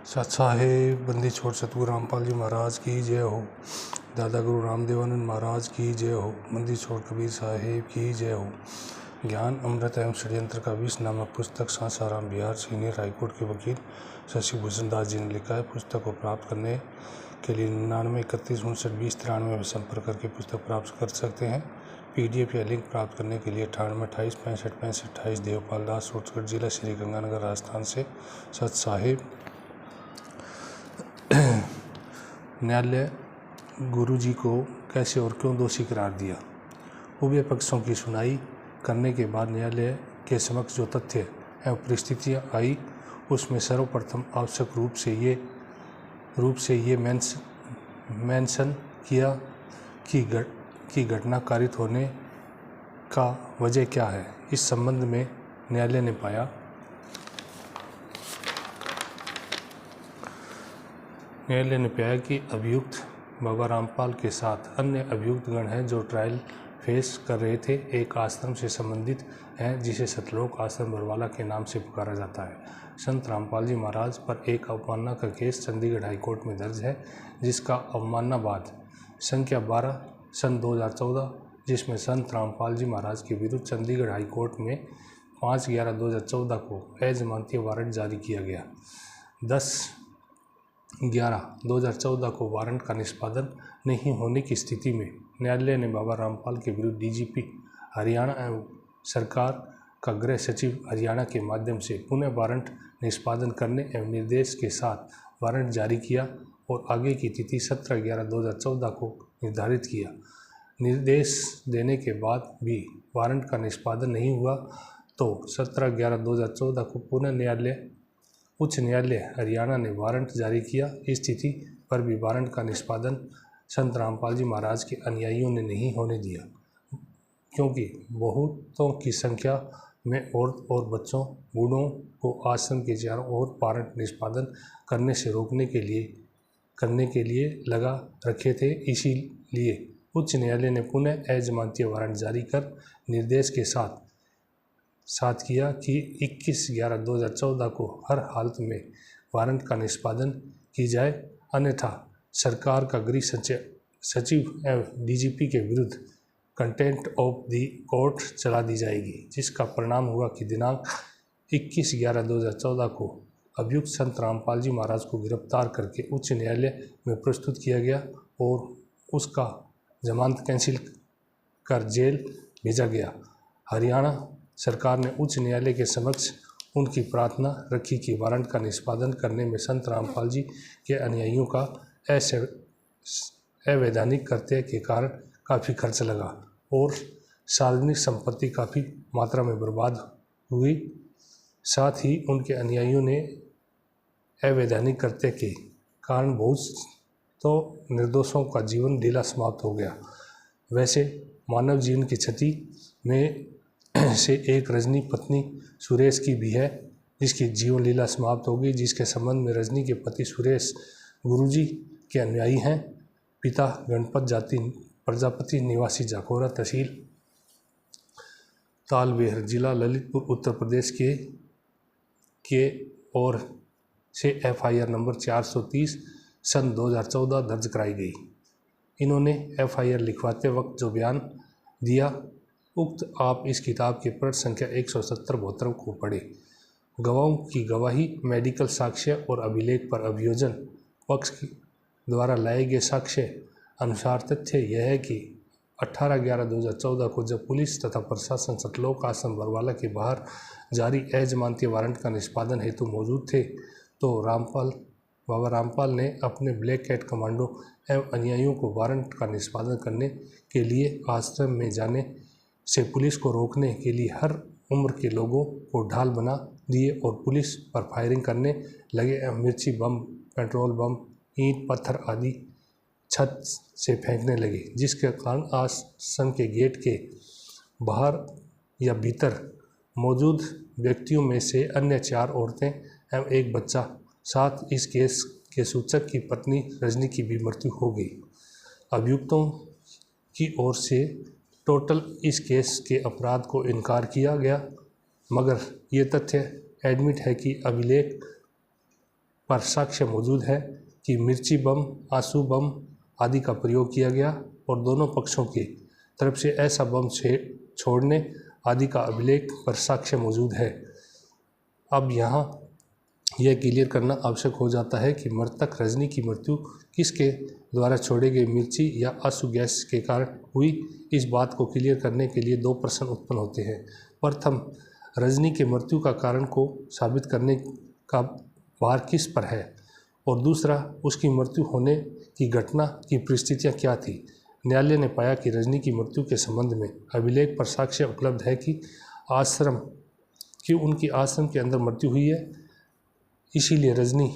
सत्साहेब बंदी छोड़ सतगुरु रामपाल जी महाराज की जय हो। दादा गुरु रामदेवानंद महाराज की जय हो। बंदी छोड़ कबीर साहेब की जय हो। ज्ञान अमृत एवं षड्यंत्र का 20 नामक पुस्तक सासाराम बिहार सीनियर हाईकोर्ट के वकील शशि भूषण दास जी ने लिखा है। पुस्तक को प्राप्त करने के लिए 9931592093 में संपर्क करके पुस्तक प्राप्त कर सकते हैं। PDF या लिंक प्राप्त करने के लिए 9828 देवपाल दास, सूरजगढ़ जिला श्री गंगानगर राजस्थान से सत्साहेब। न्यायालय गुरु जी को कैसे और क्यों दोषी करार दिया। उभय पक्षों की सुनवाई करने के बाद न्यायालय के समक्ष जो तथ्य एवं परिस्थितियां आई उसमें सर्वप्रथम आवश्यक रूप से ये मेंशन किया कि घटना कारित होने का वजह क्या है। इस संबंध में न्यायालय ने पाया कि अभियुक्त बाबा रामपाल के साथ अन्य अभियुक्त गण हैं जो ट्रायल फेस कर रहे थे। एक आश्रम से संबंधित हैं जिसे सतलोक आश्रम बरवाला के नाम से पुकारा जाता है। संत रामपाल जी महाराज पर एक अवमानना का केस चंडीगढ़ हाईकोर्ट में दर्ज है, जिसका अवमानना बाद संख्या 12 सन 2014, जिसमें संत रामपाल जी महाराज के विरुद्ध चंडीगढ़ हाईकोर्ट में 5/11/2014 को अजमानती वारंट जारी किया गया। 10/11/2014 को वारंट का निष्पादन नहीं होने की स्थिति में न्यायालय ने बाबा रामपाल के विरुद्ध DGP हरियाणा एवं सरकार का गृह सचिव हरियाणा के माध्यम से पुनः वारंट निष्पादन करने एवं निर्देश के साथ वारंट जारी किया और आगे की तिथि 17/11/2014 को निर्धारित किया। निर्देश देने के बाद भी वारंट का निष्पादन नहीं हुआ तो 17/11/2014 को पुनः उच्च न्यायालय हरियाणा ने वारंट जारी किया। इस तिथि पर भी वारंट का निष्पादन संत रामपाल जी महाराज के अनुयायियों ने नहीं होने दिया, क्योंकि बहुतों की संख्या में औरत और बच्चों बूढ़ों को आश्रम के चारों ओर वारंट निष्पादन करने से रोकने के लिए लगा रखे थे। इसीलिए उच्च न्यायालय ने पुनः अजमानती वारंट जारी कर निर्देश के साथ किया कि 21/11/2014 को हर हालत में वारंट का निष्पादन की जाए, अन्यथा सरकार का गृह सचिव एवं DGP के विरुद्ध कंटेम्प्ट ऑफ द कोर्ट चला दी जाएगी। जिसका परिणाम हुआ कि दिनांक 21/11/2014 को अभियुक्त संत रामपाल जी महाराज को गिरफ्तार करके उच्च न्यायालय में प्रस्तुत किया गया और उसका जमानत कैंसिल कर जेल भेजा गया। हरियाणा सरकार ने उच्च न्यायालय के समक्ष उनकी प्रार्थना रखी कि वारंट का निष्पादन करने में संत रामपाल जी के अनुयायियों का अवैधानिक कृत्य के कारण काफ़ी खर्च लगा और सार्वजनिक संपत्ति काफ़ी मात्रा में बर्बाद हुई। साथ ही उनके अनुयायियों ने अवैधानिक कृत्य के कारण बहुत तो निर्दोषों का जीवन ढीला समाप्त हो गया। वैसे मानव जीवन की क्षति में से एक रजनी पत्नी सुरेश की भी है, जिसकी जीवन लीला समाप्त हो गई। जिसके संबंध में रजनी के पति सुरेश गुरुजी के अनुयायी हैं। पिता गणपत जाति प्रजापति निवासी जाखोरा तहसील तालबेहर जिला ललितपुर उत्तर प्रदेश के ओर से FIR नंबर 430 सन 2014 दर्ज कराई गई। इन्होंने FIR लिखवाते वक्त जो बयान दिया उक्त आप इस किताब के पृष्ठ संख्या 170-72 को पढ़ें। गवाहों की गवाही, मेडिकल साक्ष्य और अभिलेख पर अभियोजन पक्ष द्वारा लाए गए साक्ष्य अनुसार तथ्य यह है कि 18/11/2014 को जब पुलिस तथा प्रशासन सतलोक आश्रम बरवाला के बाहर जारी अजमानती वारंट का निष्पादन हेतु मौजूद थे तो बाबा रामपाल ने अपने ब्लैक कैट कमांडो एवं अनुयायियों को वारंट का निष्पादन करने के लिए आश्रम में जाने से पुलिस को रोकने के लिए हर उम्र के लोगों को ढाल बना दिए और पुलिस पर फायरिंग करने लगे। मिर्ची बम, पेट्रोल बम, ईंट पत्थर आदि छत से फेंकने लगे, जिसके कारण आश्रम के गेट के बाहर या भीतर मौजूद व्यक्तियों में से अन्य 4 औरतें एवं एक बच्चा साथ इस केस के सूचक की पत्नी रजनी की भी मृत्यु हो गई। अभियुक्तों की ओर से टोटल इस केस के अपराध को इनकार किया गया, मगर ये तथ्य एडमिट है कि अभिलेख पर साक्ष्य मौजूद है कि मिर्ची बम, आंसू बम आदि का प्रयोग किया गया और दोनों पक्षों की तरफ से ऐसा बम छोड़ने आदि का अभिलेख पर साक्ष्य मौजूद है। अब यहाँ यह क्लियर करना आवश्यक हो जाता है कि मृतक रजनी की मृत्यु किसके द्वारा छोड़े गए मिर्ची या आंसू गैस के कारण हुई। इस बात को क्लियर करने के लिए दो प्रश्न उत्पन्न होते हैं। प्रथम, रजनी के मृत्यु का कारण को साबित करने का भार किस पर है, और दूसरा, उसकी मृत्यु होने की घटना की परिस्थितियाँ क्या थी। न्यायालय ने पाया कि रजनी की मृत्यु के संबंध में अभिलेख पर साक्ष्य उपलब्ध है कि उनकी आश्रम के अंदर मृत्यु हुई है। इसीलिए रजनी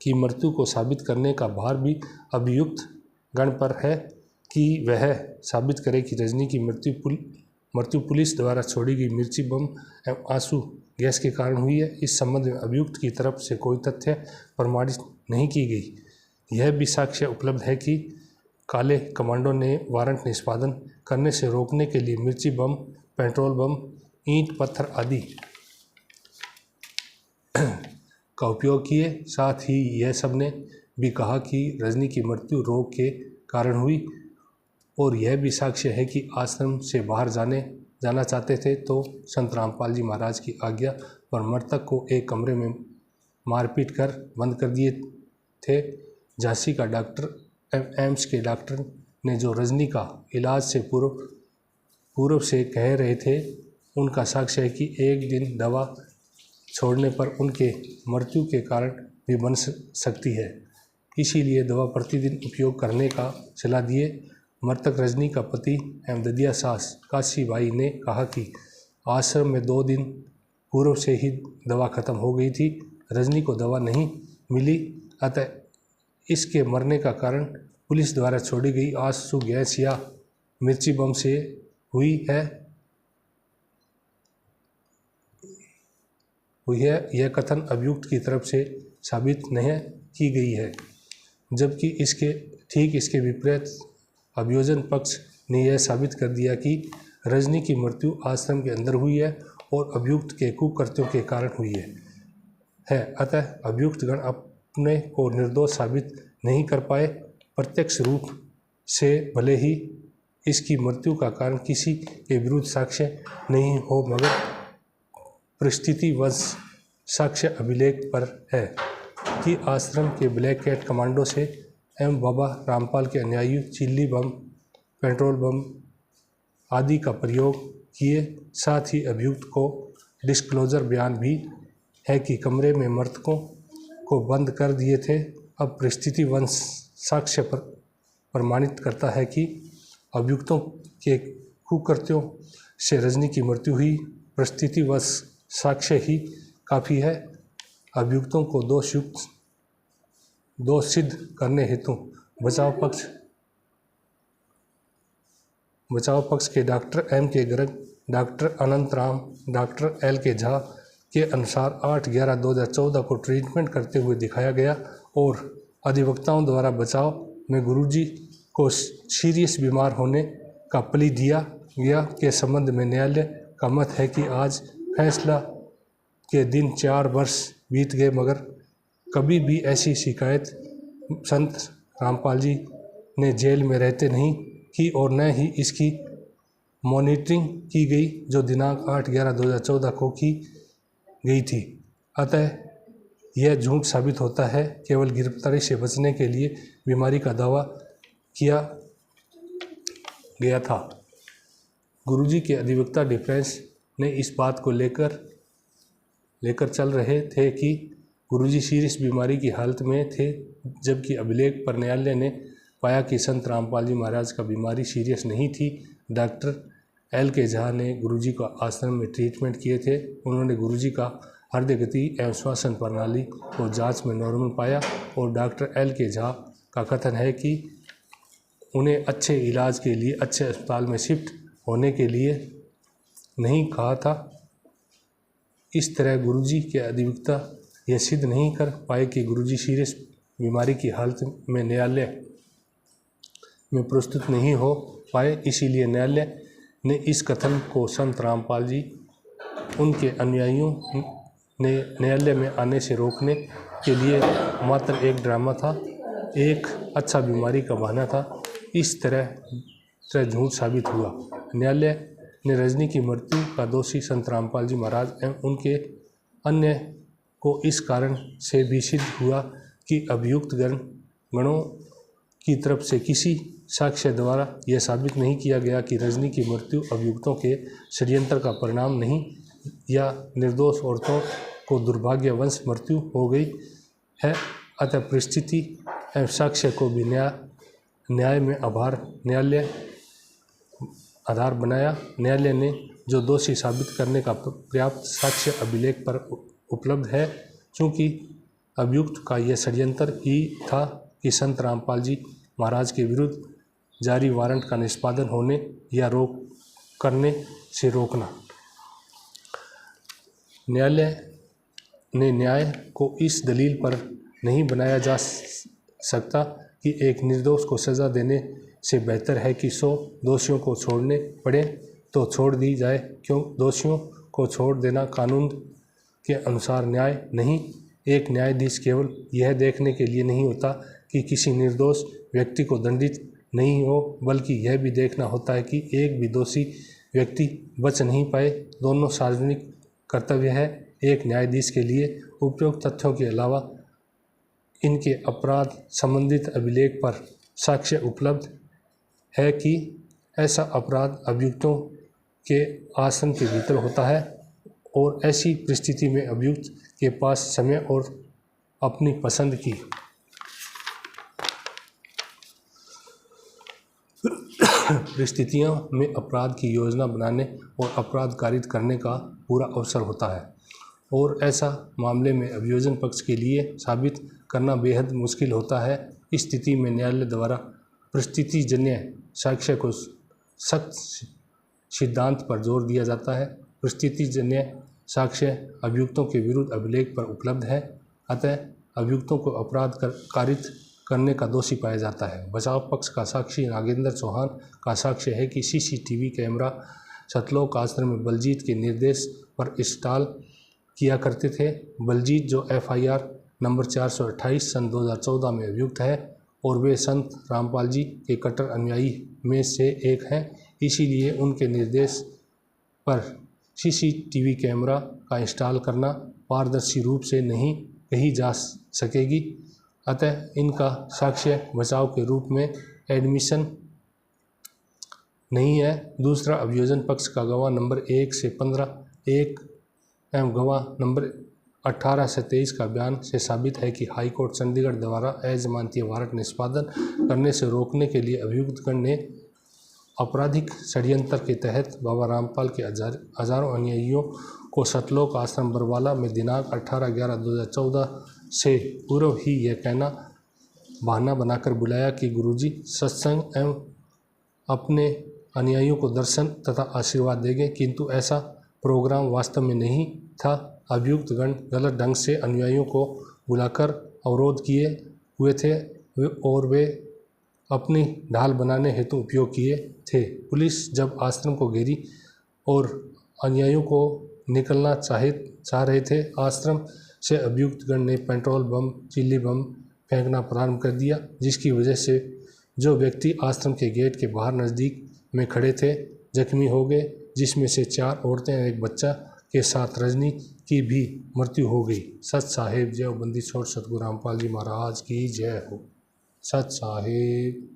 की मृत्यु को साबित करने का भार भी अभियुक्त गण पर है कि वह साबित करे कि रजनी की मृत्यु पुलिस द्वारा छोड़ी गई मिर्ची बम एवं आंसू गैस के कारण हुई है। इस संबंध में अभियुक्त की तरफ से कोई तथ्य प्रमाणित नहीं की गई। यह भी साक्ष्य उपलब्ध है कि काले कमांडो ने वारंट निष्पादन करने से रोकने के लिए मिर्ची बम, पेट्रोल बम, ईंट पत्थर आदि का उपयोग किए। साथ ही यह सबने भी कहा कि रजनी की मृत्यु रोग के कारण हुई, और यह भी साक्ष्य है कि आश्रम से बाहर जाना चाहते थे तो संत रामपाल जी महाराज की आज्ञा पर मृतक को एक कमरे में मारपीट कर बंद कर दिए थे। झांसी का डॉक्टर, एम्स के डॉक्टर ने जो रजनी का इलाज से पूर्व से कह रहे थे, उनका साक्ष्य है कि एक दिन दवा छोड़ने पर उनके मृत्यु के कारण भी बन सकती है। इसीलिए दवा प्रतिदिन उपयोग करने का सलाह दिए। मृतक रजनी का पति एवं ददिया सास काशीबाई ने कहा कि आश्रम में 2 दिन पूर्व से ही दवा खत्म हो गई थी। रजनी को दवा नहीं मिली, अतः इसके मरने का कारण पुलिस द्वारा छोड़ी गई आंसू गैस या मिर्ची बम से हुई है। यह कथन अभियुक्त की तरफ से साबित नहीं की गई है, जबकि इसके विपरीत अभियोजन पक्ष ने यह साबित कर दिया कि रजनी की मृत्यु आश्रम के अंदर हुई है और अभियुक्त के कुकृत्यों के कारण हुई है। अतः अभियुक्त गण अपने को निर्दोष साबित नहीं कर पाए। प्रत्यक्ष रूप से भले ही इसकी मृत्यु का कारण किसी के विरुद्ध साक्ष्य नहीं हो, मगर परिस्थितिवश साक्ष्य अभिलेख पर है कि आश्रम के ब्लैक कैट कमांडो से एवं बाबा रामपाल के अनुयायी चिल्ली बम, पेट्रोल बम आदि का प्रयोग किए। साथ ही अभियुक्त को डिस्क्लोजर बयान भी है कि कमरे में मृतकों को बंद कर दिए थे। अब परिस्थितिवश साक्ष्य पर प्रमाणित करता है कि अभियुक्तों के कुकृत्यों से रजनी की मृत्यु हुई। परिस्थितिवश साक्ष्य ही काफ़ी है। अभियुक्तों को दोष सिद्ध करने हेतु बचाव पक्ष के डॉक्टर एम के गर्ग, डॉक्टर अनंत राम, डॉक्टर एल के झा के अनुसार 8/11/2014 को ट्रीटमेंट करते हुए दिखाया गया और अधिवक्ताओं द्वारा बचाव में गुरुजी को सीरियस बीमार होने का प्ली दिया गया के संबंध में न्यायालय का मत है कि आज फैसला के दिन 4 वर्ष बीत गए, मगर कभी भी ऐसी शिकायत संत रामपाल जी ने जेल में रहते नहीं की और न ही इसकी मॉनिटरिंग की गई, जो दिनांक 8/11/2014 को की गई थी। अतः यह झूठ साबित होता है। केवल गिरफ्तारी से बचने के लिए बीमारी का दावा किया गया था। गुरुजी के अधिवक्ता डिफेंस ने इस बात को लेकर चल रहे थे कि गुरुजी सीरियस बीमारी की हालत में थे, जबकि अभिलेख पर न्यायालय ने पाया कि संत रामपाल जी महाराज का बीमारी सीरियस नहीं थी। डॉक्टर एल के झा ने गुरुजी को आश्रम में ट्रीटमेंट किए थे। उन्होंने गुरुजी का हृदय गति एवं श्वसन प्रणाली को जांच में नॉर्मल पाया और डॉक्टर एल के झा का कथन है कि उन्हें अच्छे इलाज के लिए अच्छे अस्पताल में शिफ्ट होने के लिए नहीं कहा था। इस तरह गुरुजी के अधिवक्ता यह सिद्ध नहीं कर पाए कि गुरुजी सीरियस बीमारी की हालत में न्यायालय में प्रस्तुत नहीं हो पाए। इसीलिए न्यायालय ने इस कथन को संत रामपाल जी, उनके अनुयायियों ने न्यायालय में आने से रोकने के लिए मात्र एक ड्रामा था, एक अच्छा बीमारी का बहाना था। इस तरह झूठ साबित हुआ। न्यायालय ने रजनी की मृत्यु का दोषी संत रामपाल जी महाराज एवं उनके अन्य को इस कारण से भी सिद्ध हुआ कि अभियुक्त गणों की तरफ से किसी साक्ष्य द्वारा यह साबित नहीं किया गया कि रजनी की मृत्यु अभियुक्तों के षड्यंत्र का परिणाम नहीं या निर्दोष औरतों को दुर्भाग्यवश मृत्यु हो गई है। अतः परिस्थिति एवं साक्ष्य को भी न्याय में आधार बनाया। न्यायालय ने जो दोषी साबित करने का पर्याप्त साक्ष्य अभिलेख पर उपलब्ध है, चूँकि अभियुक्त का यह षड्यंत्र ही था कि संत रामपाल जी महाराज के विरुद्ध जारी वारंट का निष्पादन होने या करने से रोकना। न्यायालय ने न्याय को इस दलील पर नहीं बनाया जा सकता कि एक निर्दोष को सज़ा देने से बेहतर है कि 100 दोषियों को छोड़ने पड़े तो छोड़ दी जाए, क्यों दोषियों को छोड़ देना कानून के अनुसार न्याय नहीं। एक न्यायाधीश केवल यह देखने के लिए नहीं होता कि किसी निर्दोष व्यक्ति को दंडित नहीं हो, बल्कि यह भी देखना होता है कि एक भी दोषी व्यक्ति बच नहीं पाए। दोनों सार्वजनिक कर्तव्य है। एक न्यायाधीश के लिए उपयुक्त तथ्यों के अलावा इनके अपराध संबंधित अभिलेख पर साक्ष्य उपलब्ध है कि ऐसा अपराध अभियुक्तों के आश्रम के भीतर होता है और ऐसी परिस्थिति में अभियुक्त के पास समय और अपनी पसंद की परिस्थितियों में अपराध की योजना बनाने और अपराध कारित करने का पूरा अवसर होता है, और ऐसा मामले में अभियोजन पक्ष के लिए साबित करना बेहद मुश्किल होता है। इस स्थिति में न्यायालय द्वारा परिस्थितिजन्य साक्ष्य को सख्त सिद्धांत पर जोर दिया जाता है। परिस्थितिजन्य साक्ष्य अभियुक्तों के विरुद्ध अभिलेख पर उपलब्ध है, अतः अभियुक्तों को अपराध कारित करने का दोषी पाया जाता है। बचाव पक्ष का साक्षी नागेंद्र चौहान का साक्ष्य है कि सीसीटीवी कैमरा सतलोक आश्रम में बलजीत के निर्देश पर इंस्टॉल किया करते थे। बलजीत जो एफआईआर नंबर 428 सन 2014 में अभियुक्त है और वे संत रामपाल जी के कट्टर अनुयायी में से एक हैं, इसीलिए उनके निर्देश पर सीसीटीवी कैमरा का इंस्टॉल करना पारदर्शी रूप से नहीं कही जा सकेगी, अतः इनका साक्ष्य बचाव के रूप में एडमिशन नहीं है। दूसरा, अभियोजन पक्ष का गवाह नंबर 1 से 15 1 एवं गवाह नंबर 18 से 23 का बयान से साबित है कि हाई कोर्ट चंडीगढ़ द्वारा अजमानती वारंट निष्पादन करने से रोकने के लिए अभियुक्तगण ने आपराधिक षड्यंत्र के तहत बाबा रामपाल के हजारों अनुयायियों को सतलोक आश्रम बरवाला में दिनांक 18/11/2014 से पूर्व ही यह बहाना बनाकर बुलाया कि गुरुजी सत्संग एवं अपने अनुयायियों को दर्शन तथा आशीर्वाद देंगे, किंतु ऐसा प्रोग्राम वास्तव में नहीं था। अभियुक्तगण गलत ढंग से अनुयायियों को बुलाकर अवरोध किए हुए थे और वे अपनी ढाल बनाने हेतु उपयोग किए थे। पुलिस जब आश्रम को घेरी और अनुयायियों को निकलना चाह रहे थे, आश्रम से अभियुक्तगण ने पेट्रोल बम चिल्ली बम फेंकना प्रारंभ कर दिया, जिसकी वजह से जो व्यक्ति आश्रम के गेट के बाहर नज़दीक में खड़े थे जख्मी हो गए, जिसमें से 4 औरतें और एक बच्चा के साथ रजनी की भी मृत्यु हो गई। सत साहेब जय। बंदी छोड़ सतगुरु रामपाल जी महाराज की जय हो। सत साहेब।